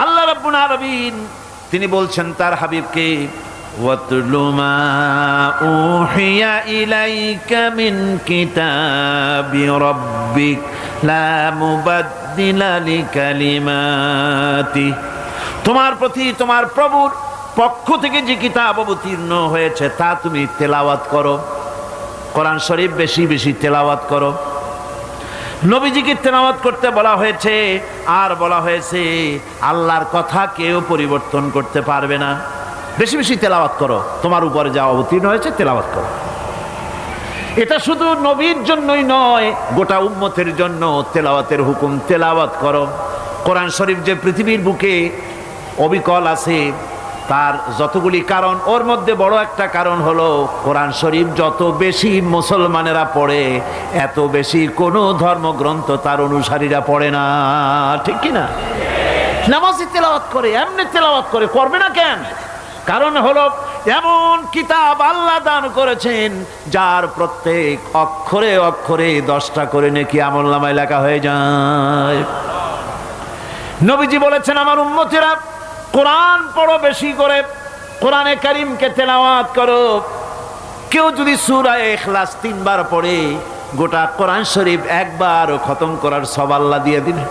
আল্লাহ রাব্বুল আলামিন তিনি বলছেন তার হাবিবকে, ওয়াতলু মা উহিয়া ইলাইকা মিন কিতাবি রাব্বিক লা মুবাদদিলা লিকালিমাতি। তোমার প্রতি তোমার প্রভুর পক্ষ থেকে যে কিতাব অবতীর্ণ হয়েছে তা তুমি তেলাওয়াত করো। কোরআন শরীফ বেশি বেশি তেলাওয়াত করো। নবীজিকে তেলাওয়াত করতে বলা হয়েছে, আর বলা হয়েছে আল্লাহর কথা কেউ পরিবর্তন করতে পারবে না। বেশি বেশি তেলাওয়াত করো, তোমার উপরে যা অবতীর্ণ হয়েছে তেলাওয়াত করো। এটা শুধু নবীর জন্যই নয়, গোটা উম্মতের জন্য তেলাওয়াতের হুকুম। তেলাওয়াত করো। কোরআন শরীফ যে পৃথিবীর বুকে অবিকল আছে তার যতগুলি কারণ, ওর মধ্যে বড় একটা কারণ হলো কোরআন শরীফ যত বেশি মুসলমানেরা পড়ে এত বেশি কোনো ধর্মগ্রন্থ তার অনুসারীরা পড়ে না। ঠিক কি না? নামাজে তেলাওয়াত করে, এমনি তেলাওয়াত করে, করবে না কেন? কারণ হলো এমন কিতাব আল্লাহ দান করেছেন যার প্রত্যেক অক্ষরে অক্ষরে 10টা করে নেকি আমলনামায় লেখা হয়ে যায়। নবীজি বলেছেন, আমার উম্মতেরা কোরআন পড়ো বেশি করে, কোরআনে কারীমকে তেলাওয়াত করো। কেউ যদি সূরা ইখলাস 3 বার পড়ে গোটা কোরআন শরীফ একবার খতম করার সওয়াব আল্লাহ দিয়ে দিবেন।